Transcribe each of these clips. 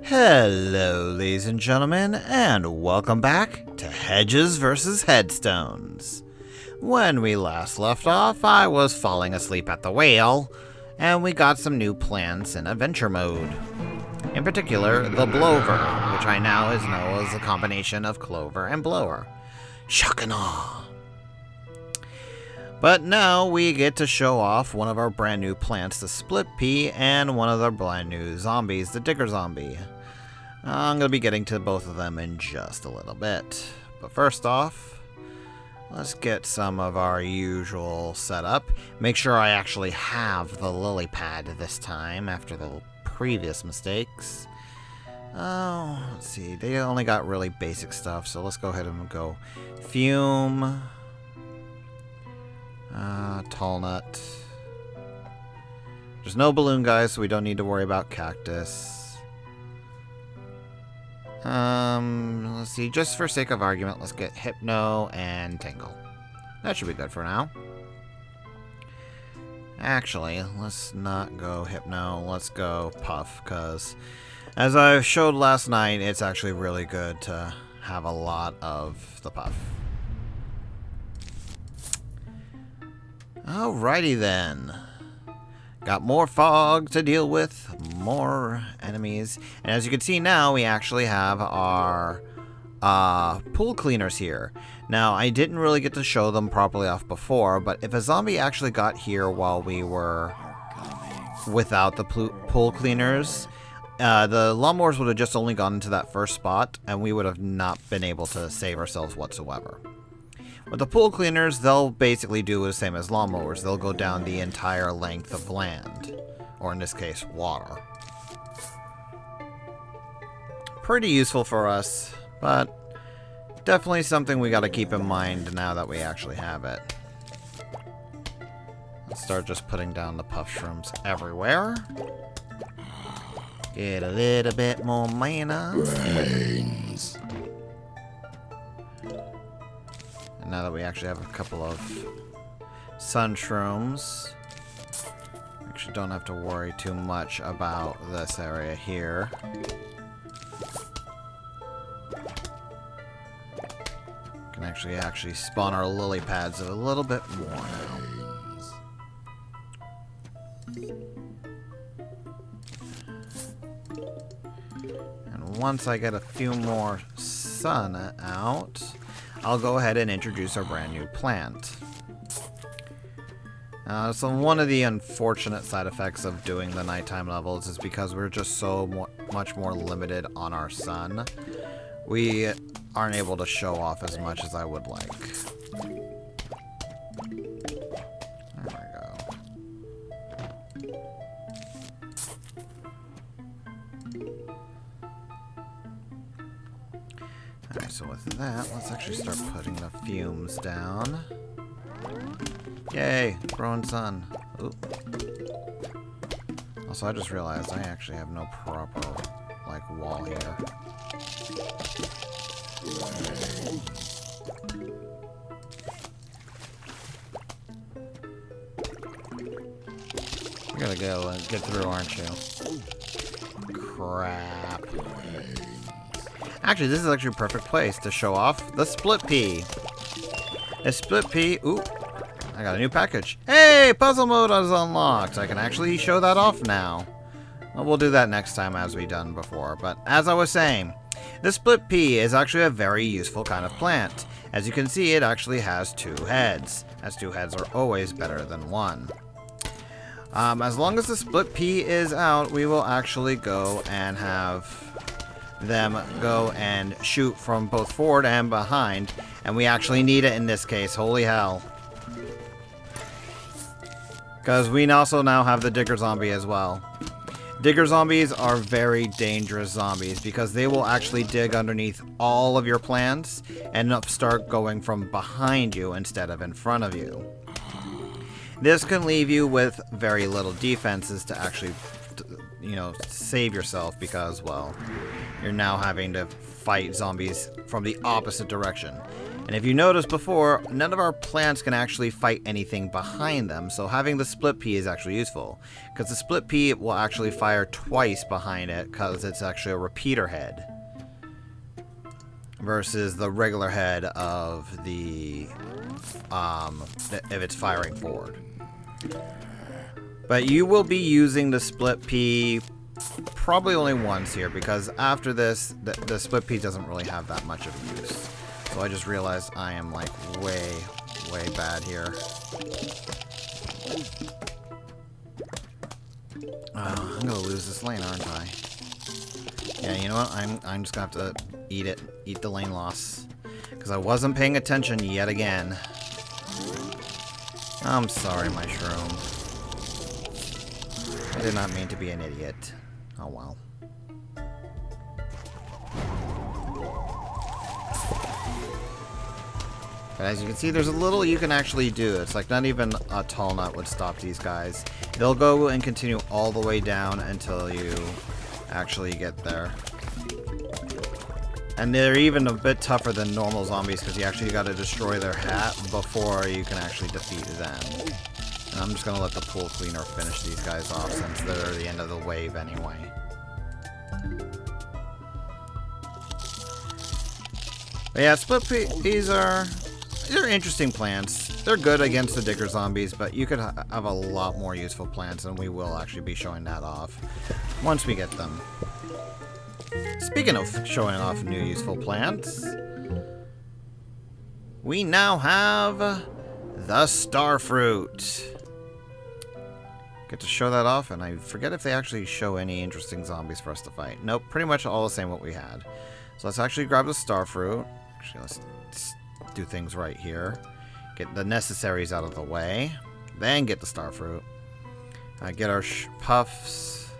Hello, ladies and gentlemen, and welcome back to Hedges vs. Headstones. When we last left off, I was falling asleep at the wheel, and we got some new plants in adventure mode. In particular, the blower, which I now know as a combination of clover and blower. Shock and awe. But now we get to show off one of our brand new plants, the split pea, and one of the brand new zombies, the digger zombie. I'm going to be getting to both of them in just a little bit. But first off, let's get some of our usual setup. Make sure I actually have the lily pad this time after the previous mistakes. Oh, let's see. They only got really basic stuff, so let's go ahead and go fume. Tall nut. There's no balloon, guys, so we don't need to worry about cactus. Let's see. Just for sake of argument, let's get hypno and tingle. That should be good for now. Actually, let's not go hypno. Let's go puff, because as I showed last night, it's actually really good to have a lot of the puff. Alrighty then. Got more fog to deal with, more enemies. And as you can see now, we actually have our pool cleaners here. Now, I didn't really get to show them properly off before, but if a zombie actually got here while we were without the pool cleaners, the lawnmowers would have just only gone into that first spot, and we would have not been able to save ourselves whatsoever. With the pool cleaners, they'll basically do the same as lawnmowers. They'll go down the entire length of land, or in this case, water. Pretty useful for us, but definitely something we gotta keep in mind now that we actually have it. Let's start just putting down the puff shrooms everywhere. Get a little bit more mana. Brains. And now that we actually have a couple of sun shrooms, we actually don't have to worry too much about this area here. We can actually spawn our lily pads a little bit more now. And once I get a few more sun out, I'll go ahead and introduce our brand new plant. So one of the unfortunate side effects of doing the nighttime levels is because we're just so much more limited on our sun. We aren't able to show off as much as I would like. There we go. Alright, so with that, let's actually start putting the fumes down. Yay! Growing sun. Ooh. Also, I just realized I actually have no proper, wall here. You gotta go and get through, aren't you? Crap. Actually, this is actually a perfect place to show off the split pea. A split pea. Ooh, I got a new package. Hey, puzzle mode is unlocked. I can actually show that off now. Well, we'll do that next time as we done before. But as I was saying, the split pea is actually a very useful kind of plant. As you can see, it actually has two heads, as two heads are always better than one. As long as the split pea is out, we will actually go and have them go and shoot from both forward and behind, and we actually need it in this case. Holy hell. Because we also now have the digger zombie as well. Digger zombies are very dangerous zombies because they will actually dig underneath all of your plants and start going from behind you instead of in front of you. This can leave you with very little defenses to actually, save yourself because, well, you're now having to fight zombies from the opposite direction. And if you noticed before, none of our plants can actually fight anything behind them, so having the split pea is actually useful. Because the split pea will actually fire twice behind it, because it's actually a repeater head. Versus the regular head of the, if it's firing forward. But you will be using the split pea probably only once here, because after this, the split pea doesn't really have that much of use. So I just realized I am like way bad here. I'm gonna lose this lane, aren't I? Yeah, you know what? I'm just gonna have to eat the lane loss, because I wasn't paying attention yet again. I'm sorry, my shroom. I did not mean to be an idiot. Oh well. But as you can see, there's a little you can actually do. It's like not even a tall nut would stop these guys. They'll go and continue all the way down until you actually get there. And they're even a bit tougher than normal zombies, because you actually got to destroy their hat before you can actually defeat them. And I'm just going to let the pool cleaner finish these guys off, since they're the end of the wave anyway. But yeah, split peas they're interesting plants. They're good against the Dicker zombies, but you could have a lot more useful plants, and we will actually be showing that off once we get them. Speaking of showing off new useful plants, we now have the Starfruit. Get to show that off, and I forget if they actually show any interesting zombies for us to fight. Nope, pretty much all the same what we had. So let's actually grab the Starfruit. Actually, let's do things right here. Get the necessaries out of the way. Then get the Starfruit. Get our puffs.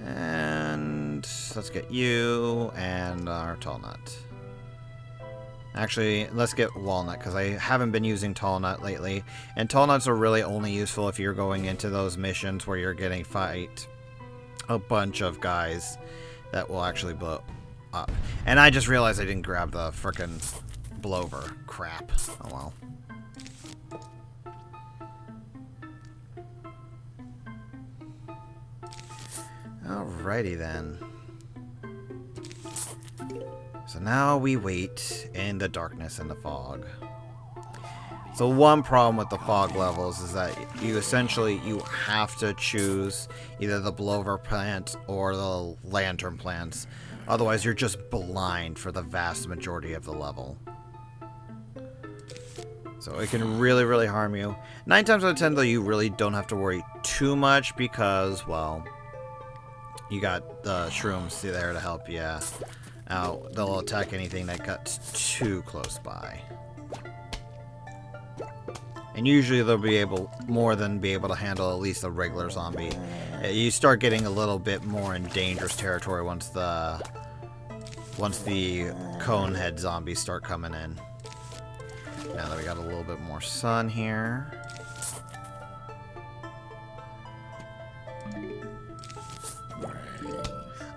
And let's get you and our tall nut. Actually, let's get walnut, because I haven't been using tall nut lately. And tall nuts are really only useful if you're going into those missions where you're getting fight a bunch of guys that will actually blow up. And I just realized I didn't grab the frickin' blower. Crap. Oh well. Alrighty then. So now we wait in the darkness and the fog. So one problem with the fog levels is that you have to choose either the blower plant or the lantern plants. Otherwise you're just blind for the vast majority of the level. So it can really harm you. 9 times out of 10 though, you really don't have to worry too much, because, well, you got the shrooms there to help you out. They'll attack anything that gets too close by. And usually they'll be able to handle at least a regular zombie. You start getting a little bit more in dangerous territory once the cone head zombies start coming in. Now that we got a little bit more sun here.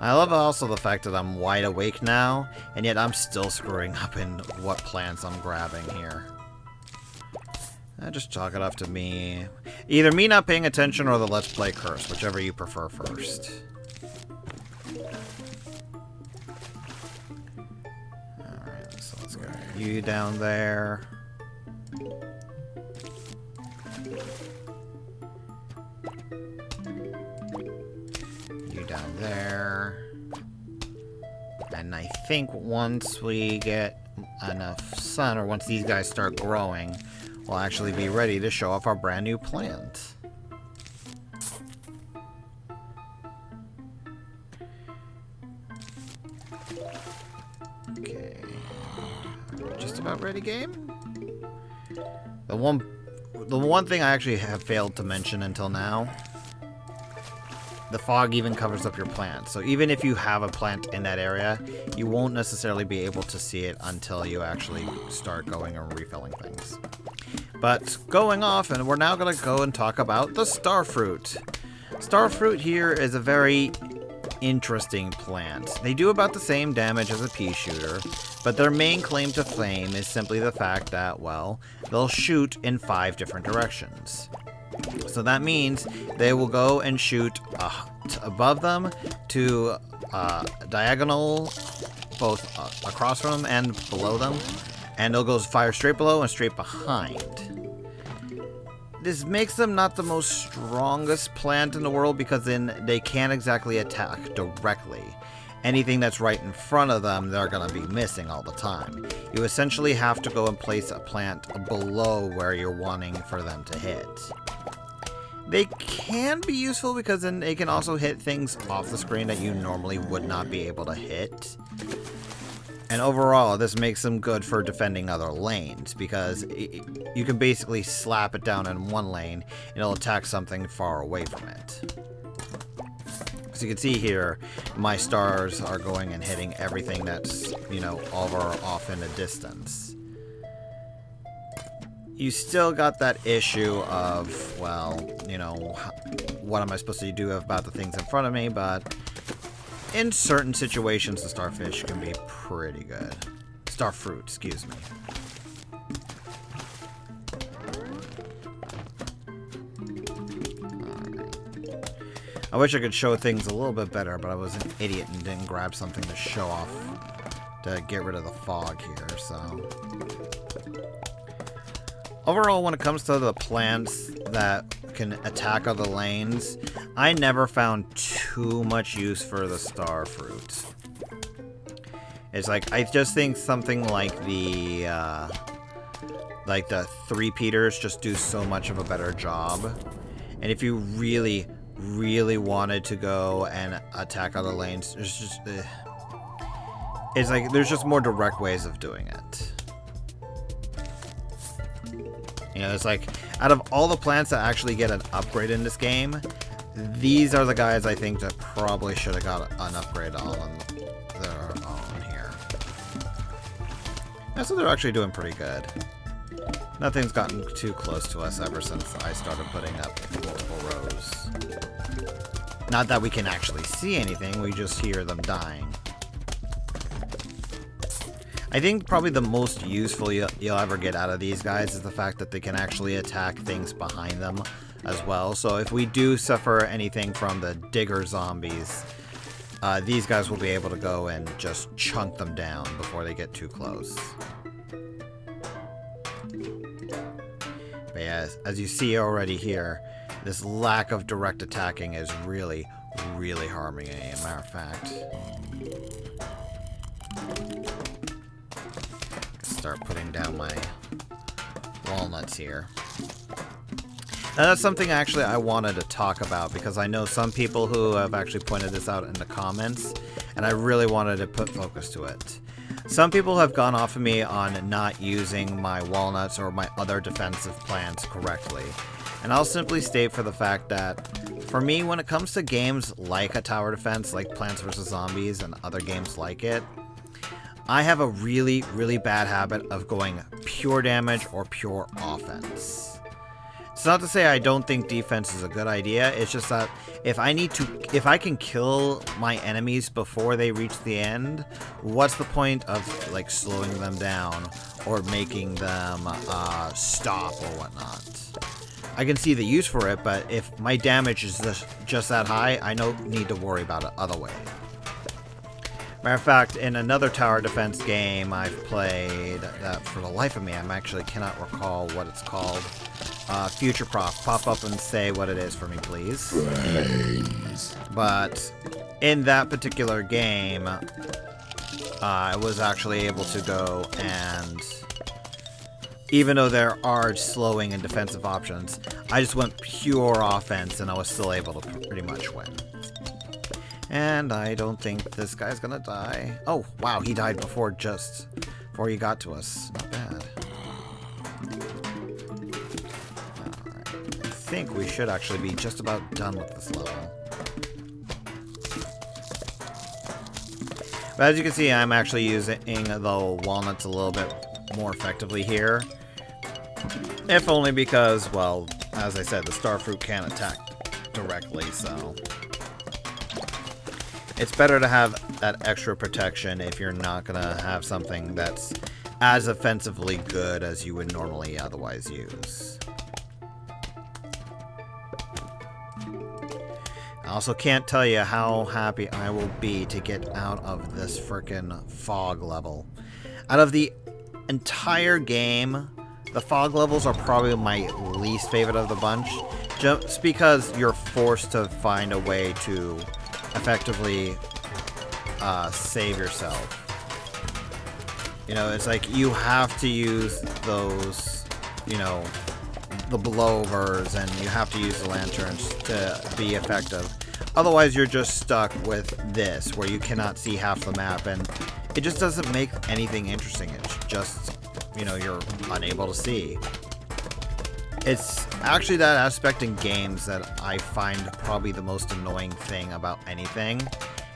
I love also the fact that I'm wide awake now, and yet I'm still screwing up in what plants I'm grabbing here. Just chalk it up to me. Either me not paying attention or the Let's Play curse, whichever you prefer first. Alright, so let's get you down there. You down there. And I think once we get enough sun, or once these guys start growing, we'll actually be ready to show off our brand new plant. Okay. Just about ready, game? The one thing I actually have failed to mention until now, the fog even covers up your plant. So even if you have a plant in that area, you won't necessarily be able to see it until you actually start going and refilling things. But going off, and we're now going to go and talk about the Starfruit. Starfruit here is a very interesting plant. They do about the same damage as a pea shooter, but their main claim to fame is simply the fact that, well, they'll shoot in 5 different directions. So that means they will go and shoot above them, to diagonal, both across from them and below them, and they'll go fire straight below and straight behind. This makes them not the most strongest plant in the world because then they can't exactly attack directly. Anything that's right in front of them, they're going to be missing all the time. You essentially have to go and place a plant below where you're wanting for them to hit. They can be useful because then they can also hit things off the screen that you normally would not be able to hit. And overall, this makes them good for defending other lanes, because you can basically slap it down in one lane, and it'll attack something far away from it. So you can see here, my stars are going and hitting everything that's, you know, over or off in the distance. You still got that issue of, well, you know, what am I supposed to do about the things in front of me, but in certain situations, the starfish can be pretty good. Starfruit, excuse me. Alright. I wish I could show things a little bit better, but I was an idiot and didn't grab something to show off to get rid of the fog here, so. Overall, when it comes to the plants that can attack other lanes, I never found too much use for the star fruit. It's like, I just think something like the 3-peaters just do so much of a better job. And if you really, really wanted to go and attack other lanes, there's just, it's like, there's just more direct ways of doing it. You know, it's like, out of all the plants that actually get an upgrade in this game, these are the guys I think that probably should have got an upgrade on their own here. Yeah, so they're actually doing pretty good. Nothing's gotten too close to us ever since I started putting up multiple rows. Not that we can actually see anything, we just hear them dying. I think probably the most useful you'll ever get out of these guys is the fact that they can actually attack things behind them as well. So if we do suffer anything from the digger zombies, these guys will be able to go and just chunk them down before they get too close. But yeah, as you see already here, this lack of direct attacking is really, really harming me, as a matter of fact. Start putting down my walnuts here. Now that's something actually I wanted to talk about, because I know some people who have actually pointed this out in the comments, and I really wanted to put focus to it. Some people have gone off of me on not using my walnuts or my other defensive plants correctly. And I'll simply state for the fact that, for me, when it comes to games like a tower defense, like Plants vs. Zombies and other games like it, I have a really, really bad habit of going pure damage or pure offense. It's not to say I don't think defense is a good idea, it's just that if I can kill my enemies before they reach the end, what's the point of, like, slowing them down or making them stop or whatnot? I can see the use for it, but if my damage is just that high, I don't need to worry about it other way. Matter of fact, in another tower defense game I've played, that for the life of me, I actually cannot recall what it's called. Pokeprof, pop up and say what it is for me, please. Brains. But in that particular game, I was actually able to go and, even though there are slowing and defensive options, I just went pure offense and I was still able to pretty much win. And I don't think this guy's gonna die. Oh, wow, he died before he got to us. Not bad. Alright, I think we should actually be just about done with this level. But as you can see, I'm actually using the walnuts a little bit more effectively here. If only because, well, as I said, the starfruit can't attack directly, so It's better to have that extra protection if you're not gonna have something that's as offensively good as you would normally otherwise use. I also can't tell you how happy I will be to get out of this frickin' fog level. Out of the entire game, the fog levels are probably my least favorite of the bunch, just because you're forced to find a way to effectively save yourself. You know, it's like you have to use those, you know, the blowovers, and you have to use the lanterns to be effective. Otherwise, you're just stuck with this, where you cannot see half the map, and it just doesn't make anything interesting. It's just, you know, you're unable to see. It's actually that aspect in games that I find probably the most annoying thing about anything,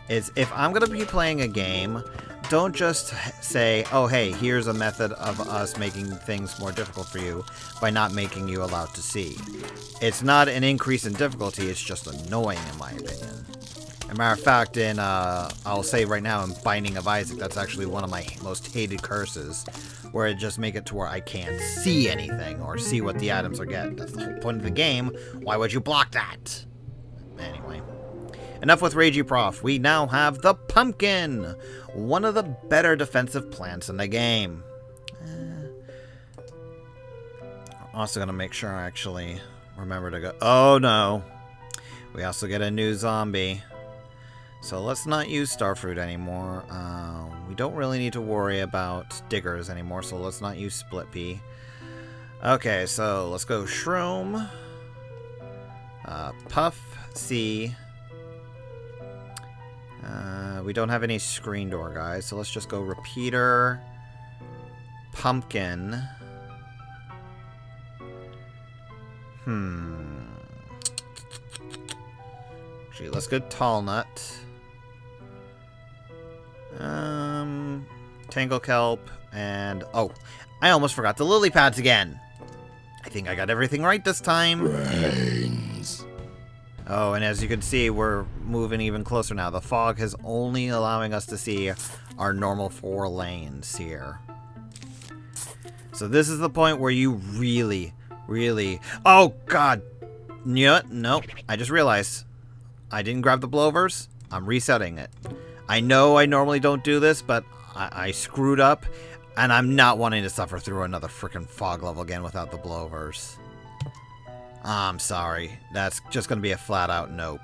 is if I'm going to be playing a game, don't just say, oh, hey, here's a method of us making things more difficult for you by not making you allowed to see. It's not an increase in difficulty, it's just annoying in my opinion. As a matter of fact, in, I'll say right now, in Binding of Isaac, that's actually one of my most hated curses, where it just make it to where I can't see anything or see what the items are getting. That's the whole point of the game. Why would you block that? Anyway. Enough with Ragey Prof. We now have the pumpkin, one of the better defensive plants in the game. I'm also going to make sure I actually remember to go. Oh no. We also get a new zombie. So let's not use Starfruit anymore. We don't really need to worry about diggers anymore, so let's not use Split Pea. Okay, so let's go Shroom, Puff, C. We don't have any screen door guys, so let's just go Repeater, Pumpkin. Actually, let's go Tall Nut. Tangle Kelp, and oh, I almost forgot the lily pads again. I think I got everything right this time. Brains. Oh, and as you can see, we're moving even closer now. The fog is only allowing us to see our normal 4 lanes here. So this is the point where you really... Oh, God! Nope. I just realized I didn't grab the blowovers. I'm resetting it. I know I normally don't do this, but I screwed up, and I'm not wanting to suffer through another freaking fog level again without the blowovers. I'm sorry. That's just going to be a flat-out nope.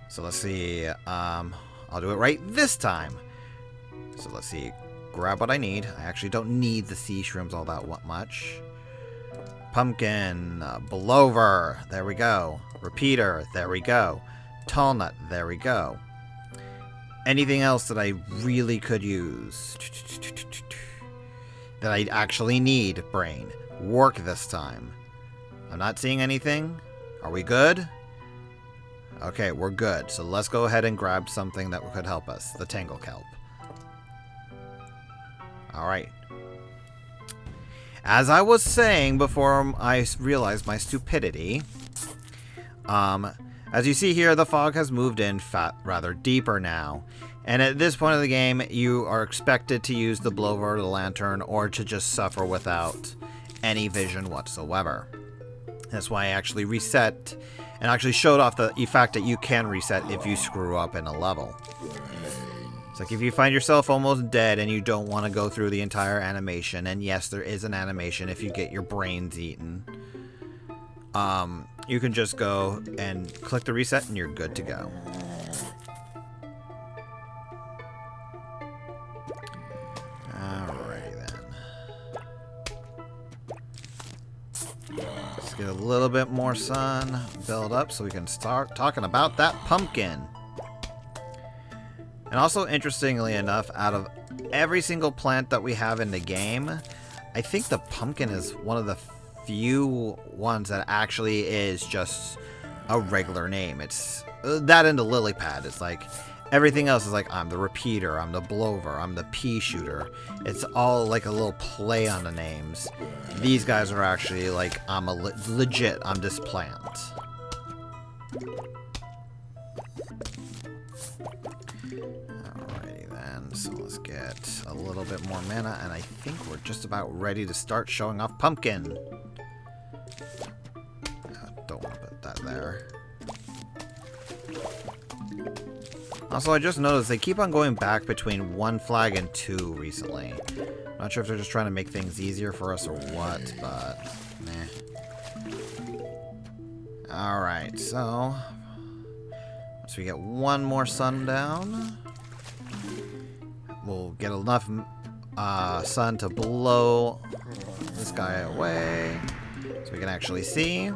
So let's see. I'll do it right this time. So let's see. Grab what I need. I actually don't need the sea shrooms all that much. Pumpkin. Blowover. There we go. Repeater. There we go. Tall Nut. There we go. Anything else that I really could use? That I actually need, brain. Work this time. I'm not seeing anything. Are we good? Okay, we're good. So let's go ahead and grab something that could help us. The Tangle Kelp. Alright. As I was saying before I realized my stupidity, as you see here, the fog has moved in rather deeper now. And at this point of the game, you are expected to use the blower or the lantern, or to just suffer without any vision whatsoever. That's why I actually reset and actually showed off the fact that you can reset if you screw up in a level. It's like if you find yourself almost dead and you don't want to go through the entire animation, and yes, there is an animation if you get your brains eaten, you can just go and click the reset and you're good to go. Get a little bit more sun build up so we can start talking about that pumpkin. And also, interestingly enough, out of every single plant that we have in the game, I think the pumpkin is one of the few ones that actually is just a regular name. It's that and the lily pad. It's like everything else is like, I'm the repeater, I'm the blower, I'm the pea shooter. It's all like a little play on the names. These guys are actually like, I'm a legit, I'm this plant. Alrighty then, so let's get a little bit more mana, and I think we're just about ready to start showing off Pumpkin. Don't want to put that there. Also, I just noticed they keep on going back between 1 flag and 2 recently. Not sure if they're just trying to make things easier for us or what, but meh. Alright, so once we get 1 more sundown, we'll get enough sun to blow this guy away so we can actually see.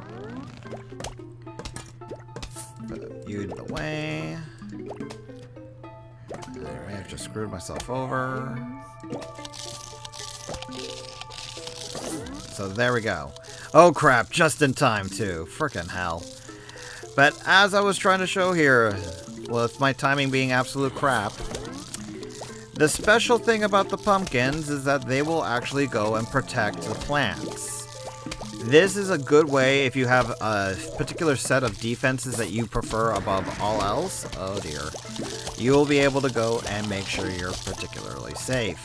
Put you the way. I may have just screwed myself over. So there we go. Oh crap, just in time too. Frickin' hell. But as I was trying to show here, with my timing being absolute crap, the special thing about the pumpkins is that they will actually go and protect the plants. This is a good way if you have a particular set of defenses that you prefer above all else. Oh dear. You will be able to go and make sure you're particularly safe.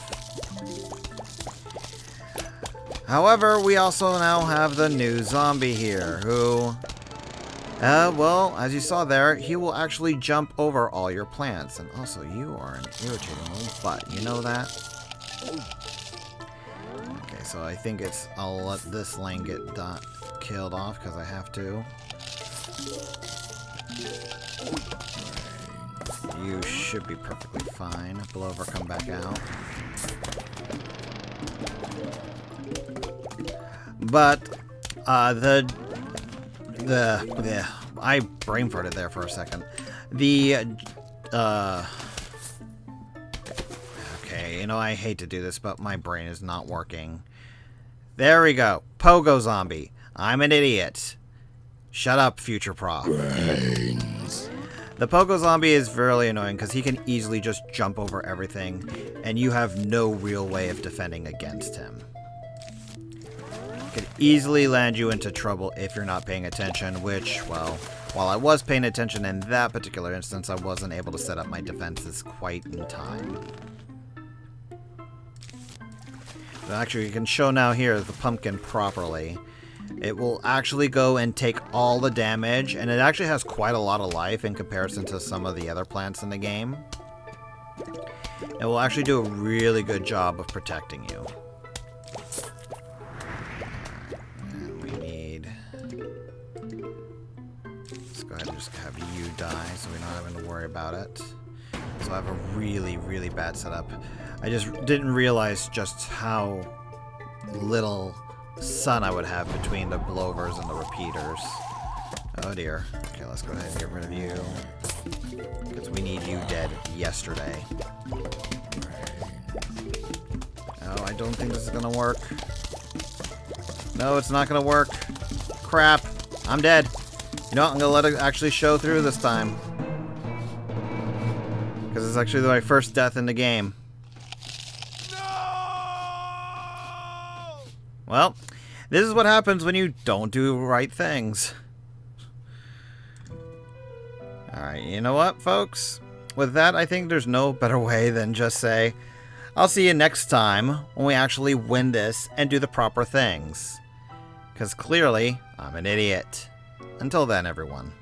However, we also now have the new zombie here, who, well, as you saw there, he will actually jump over all your plants. And also, you are an irritating little butt. You know that? Okay, so I think I'll let this lane get killed off because I have to. You should be perfectly fine. Blowover, come back out. But I brain farted there for a second. Okay, you know, I hate to do this, but my brain is not working. There we go. Pogo Zombie. I'm an idiot. Shut up, future prof. Brains. The Pogo Zombie is very annoying because he can easily just jump over everything, and you have no real way of defending against him. Could easily land you into trouble if you're not paying attention, which, well, while I was paying attention in that particular instance, I wasn't able to set up my defenses quite in time. But actually, you can show now here the pumpkin properly. It will actually go and take all the damage, and it actually has quite a lot of life in comparison to some of the other plants in the game. It will actually do a really good job of protecting you. Go ahead and just have you die so we're not having to worry about it. So I have a really, really bad setup. I just didn't realize just how little sun I would have between the blowovers and the repeaters. Oh dear. Okay, let's go ahead and get rid of you. Because we need you dead yesterday. Oh, I don't think this is going to work. No, it's not going to work. Crap. I'm dead. You know what? I'm going to let it actually show through this time. Because it's actually my first death in the game. No! Well, this is what happens when you don't do right things. Alright, you know what, folks? With that, I think there's no better way than just say, I'll see you next time when we actually win this and do the proper things. Because clearly, I'm an idiot. Until then, everyone.